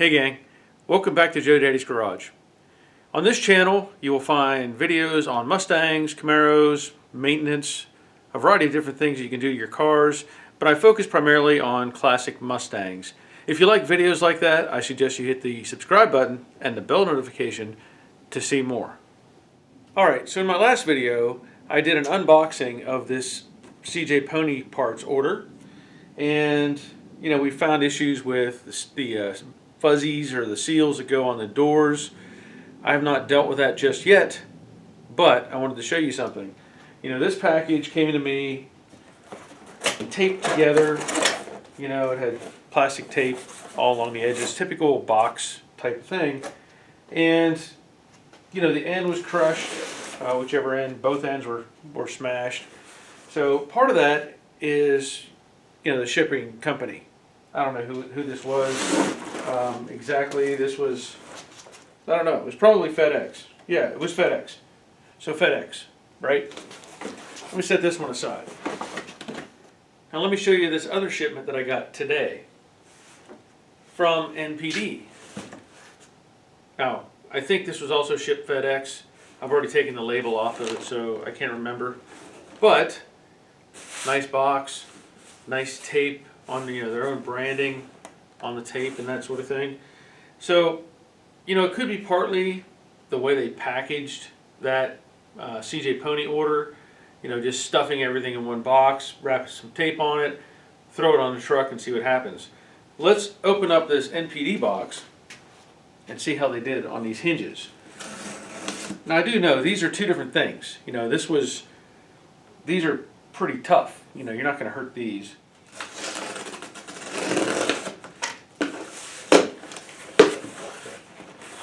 Hey gang, welcome back to Joe Daddy's Garage. On this channel you will find videos on Mustangs, Camaros, maintenance, a variety of different things you can do to your cars, but I focus primarily on classic Mustangs. If you like videos like that, I suggest you hit the subscribe button and the bell notification to see more. Alright, so in my last video I did an unboxing of this CJ Pony parts order, and we found issues with the fuzzies or the seals that go on the doors. I have not dealt with that just yet, but I wanted to show you something. This package came to me taped together. It had plastic tape all along the edges, typical box type of thing, and the end was crushed, whichever end, both ends were smashed. So part of that is the shipping company. I don't know who this was exactly. This was, I don't know, it was probably FedEx. Yeah, it was FedEx. So FedEx, right? Let me set this one aside. Now let me show you this other shipment that I got today from NPD. Now, I think this was also shipped FedEx. I've already taken the label off of it, so I can't remember. But, nice box, nice tape on their own branding on the tape and that sort of thing. So, it could be partly the way they packaged that CJ Pony order, just stuffing everything in one box, wrap some tape on it, throw it on the truck and see what happens. Let's open up this NPD box and see how they did on these hinges. Now I do know these are two different things. These are pretty tough. You're not going to hurt these.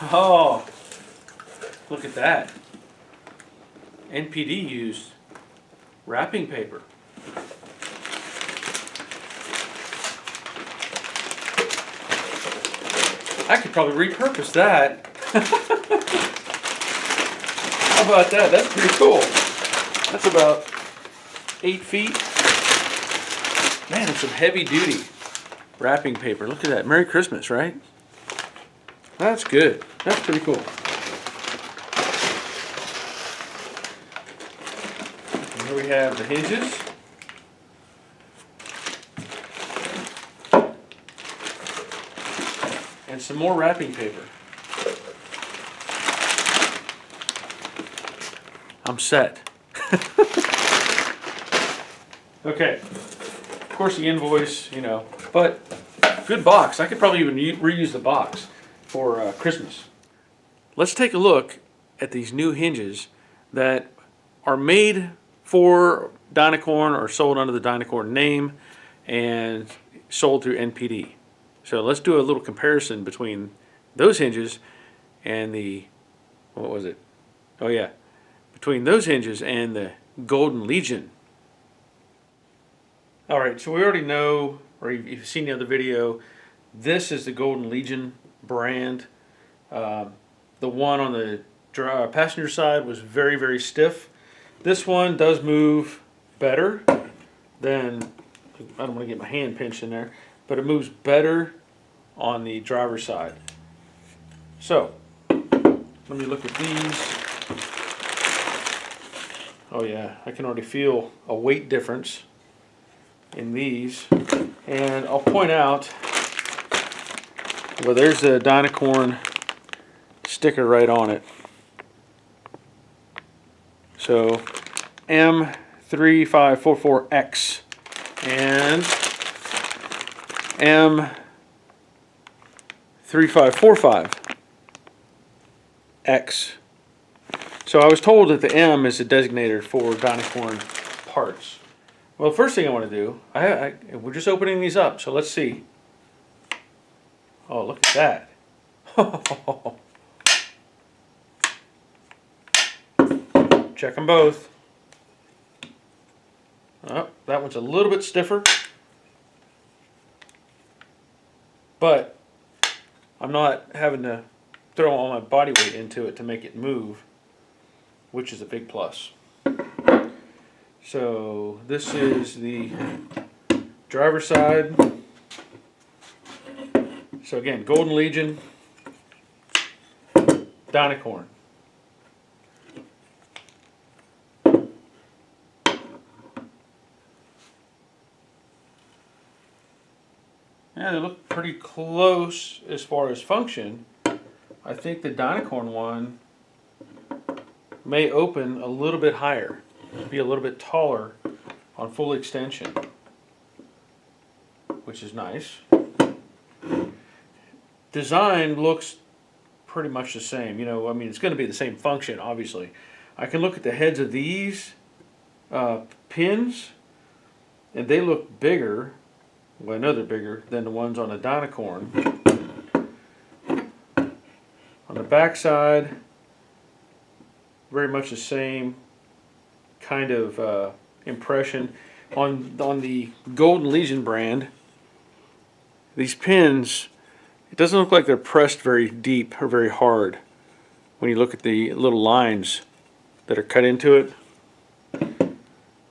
Oh, look at that. NPD used wrapping paper. I could probably repurpose that. How about that? That's pretty cool. That's about 8 feet. Man, it's some heavy duty wrapping paper. Look at that. Merry Christmas, right? That's good. That's pretty cool. And here we have the hinges. And some more wrapping paper. I'm set. Okay. Of course the invoice, but good box. I could probably even reuse the box for Christmas. Let's take a look at these new hinges that are made for Dynacorn or sold under the Dynacorn name and sold through NPD. So let's do a little comparison between those hinges and what was it? Oh yeah, between those hinges and the Golden Legion. Alright, so we already know, or you've seen the other video, this is the Golden Legion brand. The one on the passenger side was very, very stiff. This one does move better than, I don't want to get my hand pinched in there, but it moves better on the driver's side. So, let me look at these. Oh yeah, I can already feel a weight difference in these. And I'll point out, well, there's the Dynacorn sticker right on it. So M3544X and M3545X. So I was told that the M is a designator for Dynacorn parts. Well, the first thing I want to do, we're just opening these up, so let's see. Oh, look at that. Check them both. Oh, that one's a little bit stiffer, but I'm not having to throw all my body weight into it to make it move, which is a big plus. So this is the driver's side So again, Golden Legion, Dynacorn. Yeah, they look pretty close as far as function. I think the Dynacorn one may open a little bit higher, be a little bit taller on full extension, which is nice. Design looks pretty much the same. You know, I mean, it's going to be the same function, obviously. I can look at the heads of these pins, and they look bigger. Well, I know they're bigger than the ones on the Dynacorn. On the back side, very much the same kind of impression. On the Golden Legion brand, these pins, it doesn't look like they're pressed very deep or very hard when you look at the little lines that are cut into it.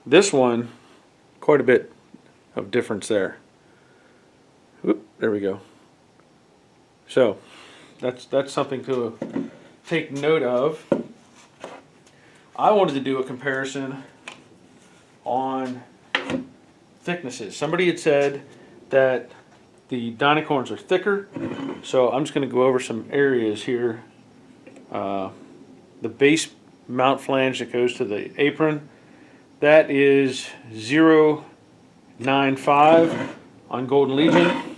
This one, quite a bit of difference there. Oop, there we go. So that's something to take note of. I wanted to do a comparison on thicknesses. Somebody had said that the Dynacorns are thicker, so I'm just going to go over some areas here. The base mount flange that goes to the apron, that is 0.95 on Golden Legion.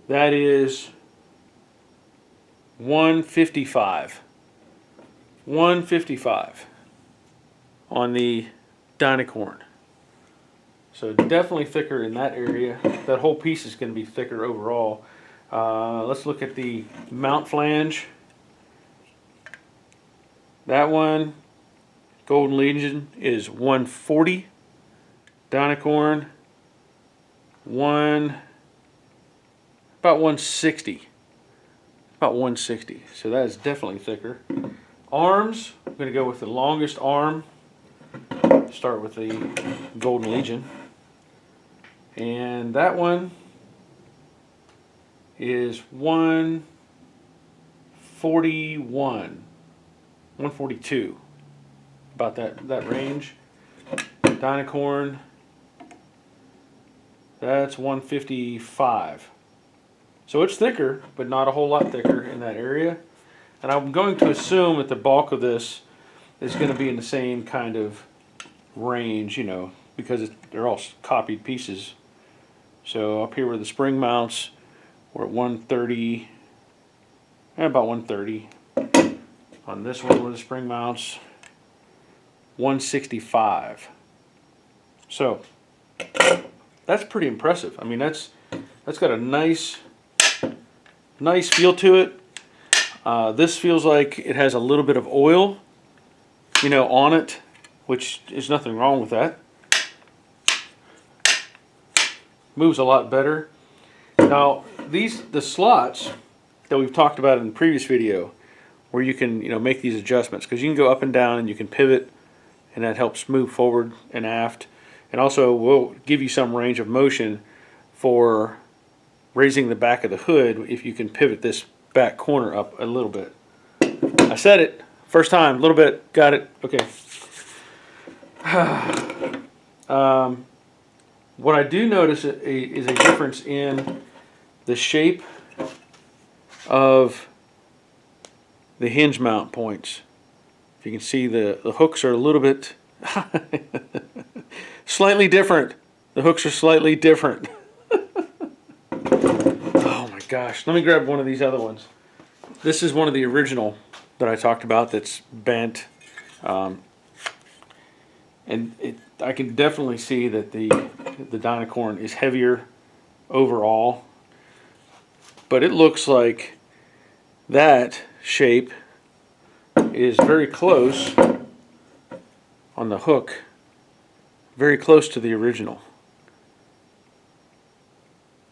That is 155. 155 on the Dynacorn. So definitely thicker in that area. That whole piece is going to be thicker overall. Let's look at the mount flange. That one, Golden Legion, is 140. Dynacorn, about 160. About 160. So that is definitely thicker. Arms, I'm going to go with the longest arm. Start with the Golden Legion. And that one is 141. 142. About that range. Dynacorn, that's 155. So it's thicker, but not a whole lot thicker in that area. And I'm going to assume that the bulk of this is going to be in the same kind of range, you know, because they're all copied pieces. So up here where the spring mounts, we're at 130, about 130. On this one where the spring mounts, 165. So that's pretty impressive. I mean, that's got a nice feel to it. This feels like it has a little bit of oil, you know, on it, which is nothing wrong with that. Moves a lot better. Now, the slots that we've talked about in the previous video, where you can, you know, make these adjustments, because you can go up and down and you can pivot, and that helps move forward and aft, and also will give you some range of motion for raising the back of the hood if you can pivot this back corner up a little bit. I said it first time, a little bit, got it, okay. What I do notice is a difference in the shape of the hinge mount points. If you can see, the hooks are a little bit slightly different. The hooks are slightly different. Oh my gosh, let me grab one of these other ones. This is one of the original that I talked about that's bent. And I can definitely see that the Dynacorn is heavier overall. But it looks like that shape is very close on the hook, very close to the original.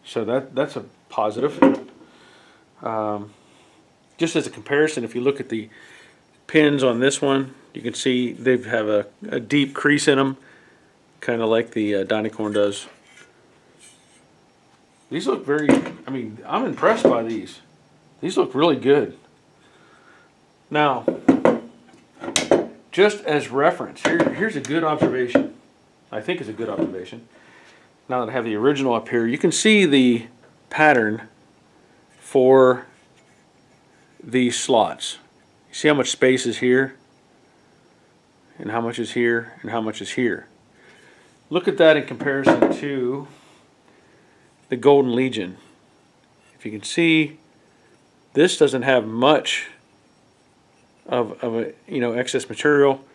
So that's a positive. Just as a comparison, if you look at the pins on this one, you can see they have a deep crease in them, kind of like the Dynacorn does. These look very, I mean, I'm impressed by these. These look really good. Now, just as reference, here's a good observation. I think it's a good observation. Now that I have the original up here, you can see the pattern for these slots. You see how much space is here, and how much is here, and how much is here. Look at that in comparison to the Golden Legion. If you can see, this doesn't have much of a, you know, excess material.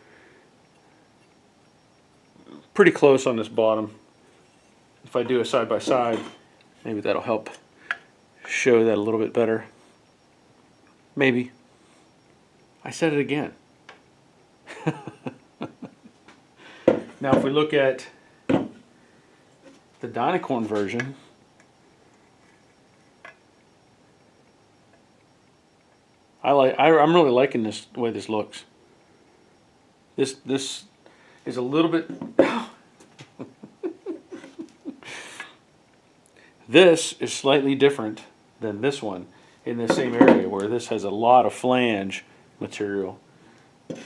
Pretty close on this bottom. If I do a side by side, maybe that'll help show that a little bit better. Maybe. I said it again. Now if we look at the Dynacorn version, I'm really liking this, the way this looks. This is a little bit this is slightly different than this one in the same area, where this has a lot of flange material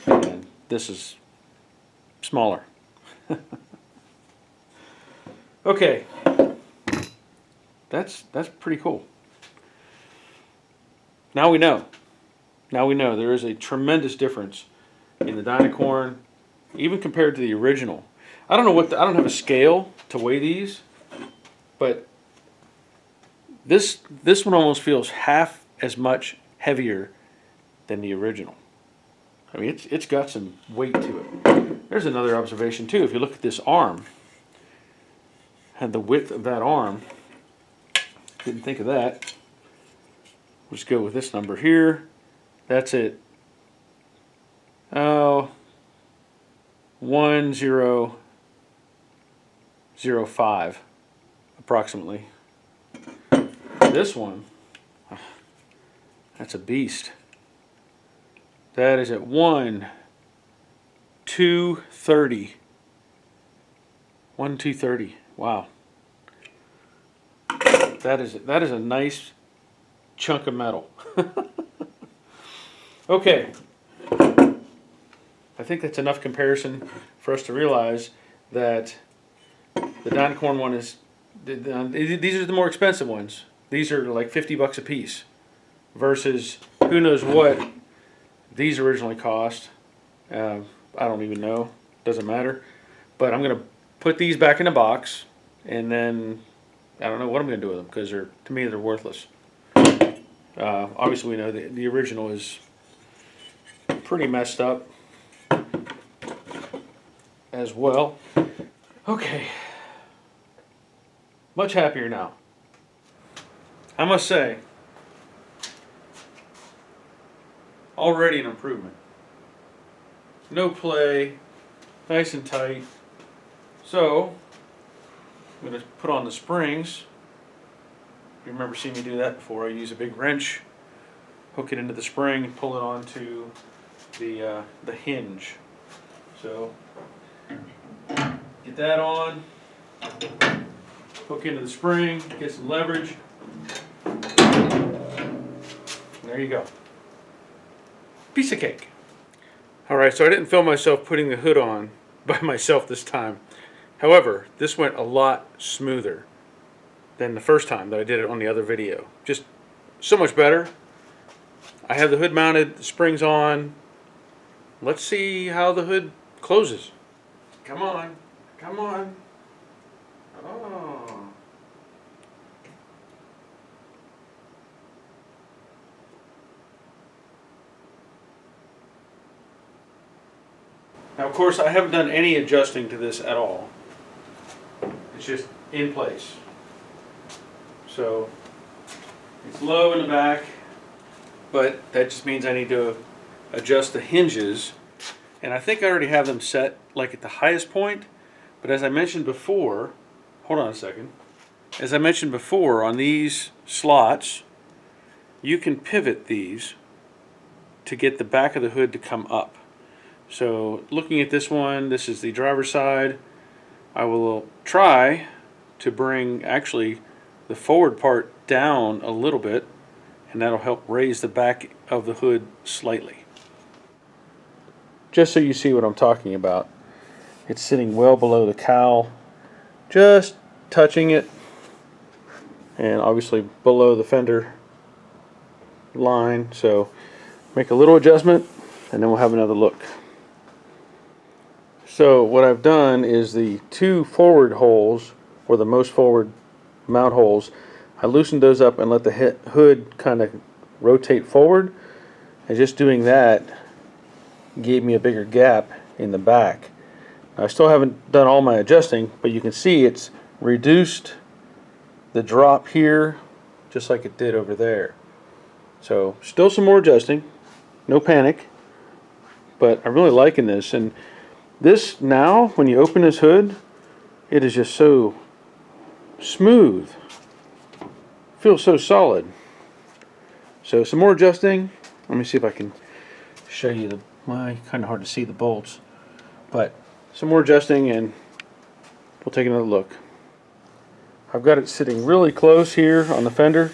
and this is smaller. Okay, that's pretty cool. Now we know. Now we know there is a tremendous difference in the Dynacorn, even compared to the original. I don't know what I don't have a scale to weigh these, but this one almost feels half as much heavier than the original. I mean, it's got some weight to it. There's another observation too. If you look at this arm and the width of that arm, didn't think of that. We'll just go with this number here. That's it. Oh, 1005 approximately. This one, that's a beast. That is at 1,230. 1,230. Wow. That is a nice chunk of metal. Okay. I think that's enough comparison for us to realize that the Dynacorn one is, these are the more expensive ones. These are like 50 bucks a piece versus who knows what these originally cost. I don't even know. Doesn't matter. But I'm going to put these back in a box, and then I don't know what I'm going to do with them, because to me they're worthless. Obviously we know the original is pretty messed up as well. Okay. Much happier now. I must say, already an improvement. No play, nice and tight. So, I'm going to put on the springs. You remember seeing me do that before. I use a big wrench, hook it into the spring, and pull it onto the hinge. So, get that on, hook into the spring, get some leverage. There you go. Piece of cake. Alright, so I didn't film myself putting the hood on by myself this time. However, this went a lot smoother than the first time that I did it on the other video. Just so much better. I have the hood mounted, the springs on. Let's see how the hood closes. Come on, come on. Oh. Now, of course, I haven't done any adjusting to this at all. It's just in place. So, it's low in the back, but that just means I need to adjust the hinges. And I think I already have them set like at the highest point. But as I mentioned before, hold on a second. As I mentioned before, on these slots, you can pivot these to get the back of the hood to come up. So looking at this one, this is the driver's side. I will try to bring actually the forward part down a little bit, and that'll help raise the back of the hood slightly. Just so you see what I'm talking about, it's sitting well below the cowl, just touching it, and obviously below the fender line. So make a little adjustment and then we'll have another look. So what I've done is the two forward holes, or the most forward mount holes, I loosened those up and let the hood kind of rotate forward, and just doing that gave me a bigger gap in the back. Now, I still haven't done all my adjusting, but you can see it's reduced the drop here just like it did over there. So still some more adjusting, no panic, but I'm really liking this. And this, now when you open this hood, it is just so smooth, feels so solid. So some more adjusting. Let me see if I can show you the, well, kind of hard to see the bolts, but some more adjusting and we'll take another look. I've got it sitting really close here on the fender,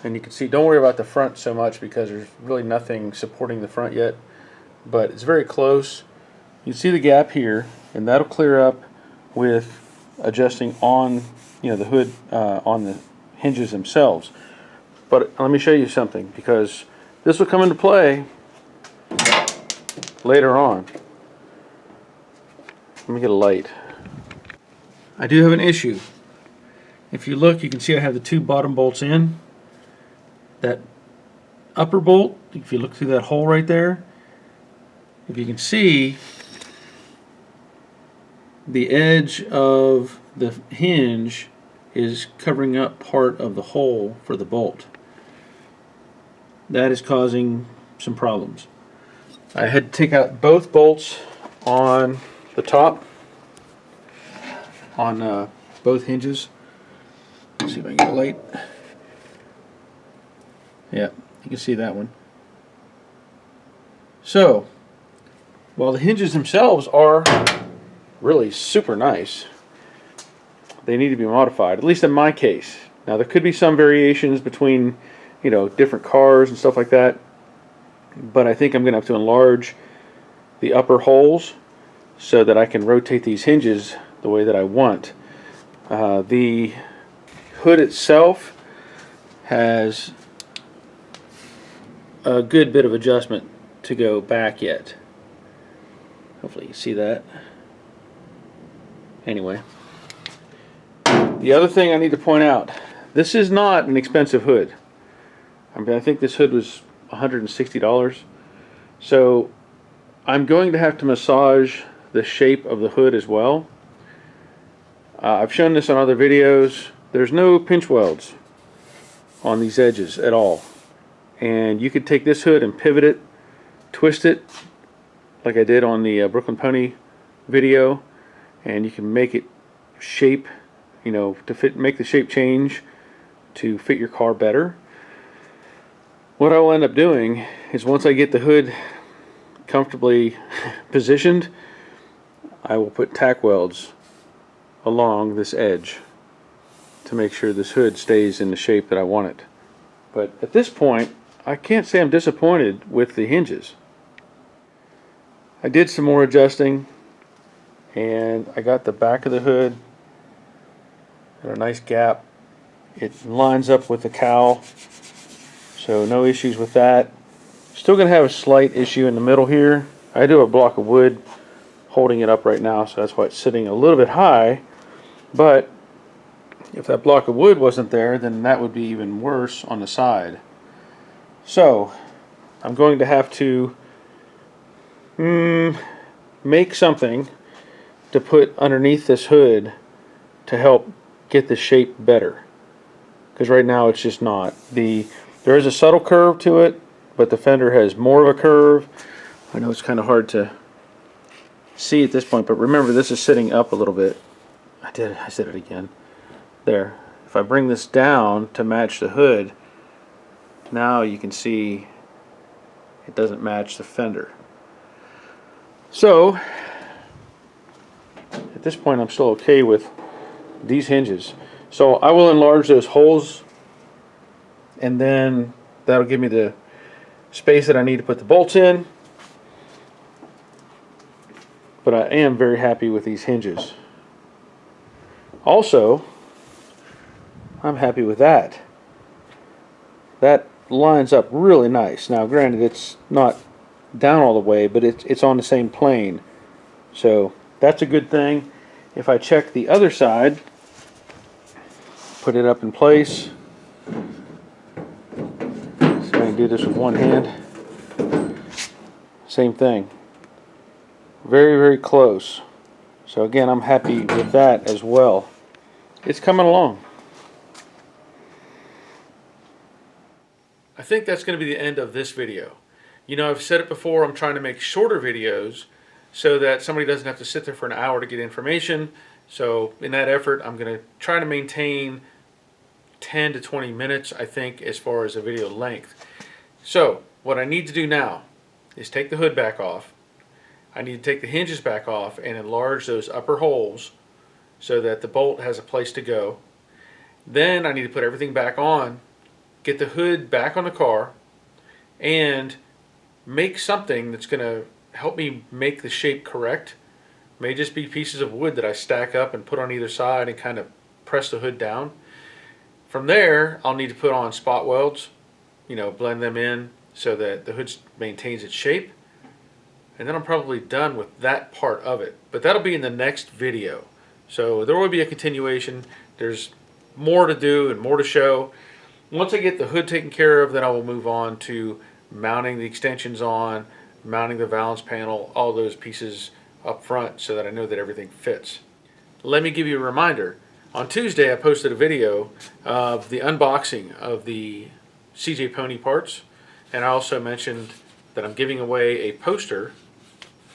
and you can see, don't worry about the front so much because there's really nothing supporting the front yet, but it's very close. You can see the gap here, and that'll clear up with adjusting on, you know, the hood, on the hinges themselves. But let me show you something, because this will come into play later on. Let me get a light. I do have an issue. If you look, you can see I have the two bottom bolts in. That upper bolt, if you look through that hole right there, if you can see, the edge of the hinge is covering up part of the hole for the bolt. That is causing some problems. I had to take out both bolts on the top, on both hinges. Let's see if I can get a light. Yeah, you can see that one. So, while the hinges themselves are really super nice, they need to be modified, at least in my case. Now, there could be some variations between, you know, different cars and stuff like that, but I think I'm going to have to enlarge the upper holes so that I can rotate these hinges the way that I want. The hood itself has a good bit of adjustment to go back yet. Hopefully you see that. Anyway, the other thing I need to point out, this is not an expensive hood. I mean, I think this hood was $160. So I'm going to have to massage the shape of the hood as well. I've shown this on other videos. There's no pinch welds on these edges at all. And you could take this hood and pivot it, twist it, like I did on the Brooklyn Pony video, and you can make it shape, you know, to fit, make the shape change to fit your car better. What I will end up doing is, once I get the hood comfortably positioned, I will put tack welds along this edge to make sure this hood stays in the shape that I want it. But at this point, I can't say I'm disappointed with the hinges. I did some more adjusting, and I got the back of the hood at a nice gap. It lines up with the cowl, so no issues with that. Still going to have a slight issue in the middle here. I do have a block of wood holding it up right now, so that's why it's sitting a little bit high. But if that block of wood wasn't there, then that would be even worse on the side. So I'm going to have to make something to put underneath this hood to help get the shape better, because right now it's just not. There is a subtle curve to it, but the fender has more of a curve. I know it's kind of hard to see at this point, but remember, this is sitting up a little bit. I said it again. There. If I bring this down to match the hood, now you can see it doesn't match the fender. So at this point, I'm still okay with these hinges. So I will enlarge those holes, and then that'll give me the space that I need to put the bolts in. But I am very happy with these hinges. Also, I'm happy with that. That lines up really nice. Now granted, it's not down all the way, but it's on the same plane. So that's a good thing. If I check the other side, put it up in place. So I can do this with one hand. Same thing. Very, very close. So again, I'm happy with that as well. It's coming along. I think that's going to be the end of this video. You know, I've said it before, I'm trying to make shorter videos so that somebody doesn't have to sit there for an hour to get information. So in that effort, I'm going to try to maintain 10 to 20 minutes, I think, as far as a video length. So what I need to do now is take the hood back off. I need to take the hinges back off and enlarge those upper holes so that the bolt has a place to go. Then I need to put everything back on, get the hood back on the car, and make something that's going to help me make the shape correct. It may just be pieces of wood that I stack up and put on either side and kind of press the hood down. From there, I'll need to put on spot welds, you know, blend them in so that the hood maintains its shape. And then I'm probably done with that part of it. But that'll be in the next video. So there will be a continuation. There's more to do and more to show. Once I get the hood taken care of, then I will move on to mounting the extensions on, mounting the valance panel, all those pieces up front so that I know that everything fits. Let me give you a reminder. On Tuesday I posted a video of the unboxing of the CJ Pony parts, and I also mentioned that I'm giving away a poster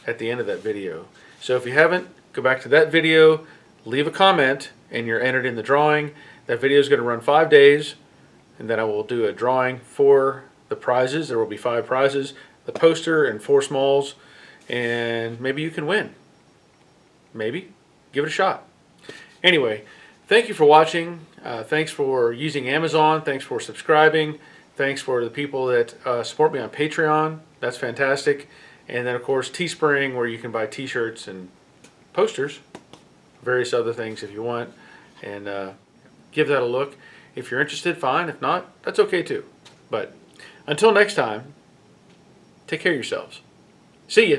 at the end of that video. So if you haven't, go back to that video, leave a comment, and you're entered in the drawing. That video is going to run 5 days, and then I will do a drawing for the prizes. There will be 5 prizes, the poster and 4 smalls, and maybe you can win. Maybe. Give it a shot. Anyway, thank you for watching. Thanks for using Amazon. Thanks for subscribing. Thanks for the people that support me on Patreon. That's fantastic. And then, of course, Teespring, where you can buy t-shirts and posters, various other things if you want. And give that a look. If you're interested, fine. If not, that's okay too. But until next time, take care of yourselves. See ya.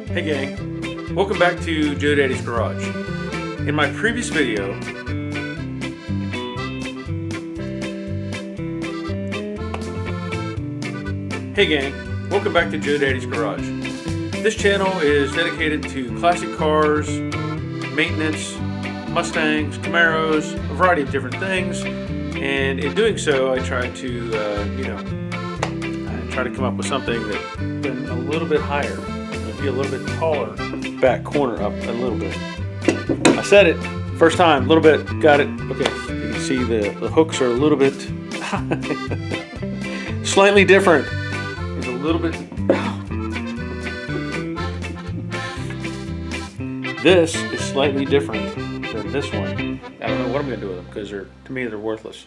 Hey gang, welcome back to Joe Daddy's Garage. In my previous video, hey gang, welcome back to Joe Daddy's Garage. This channel is dedicated to classic cars, maintenance, Mustangs, Camaros, a variety of different things, and in doing so I try to, try to come up with something that's been a little bit higher, maybe a little bit taller, back corner up a little bit. I said it, first time, a little bit, got it. Okay, you can see the hooks are a little bit slightly different. There's a little bit. This is slightly different than this one. I don't know what I'm going to do with them because to me they're worthless.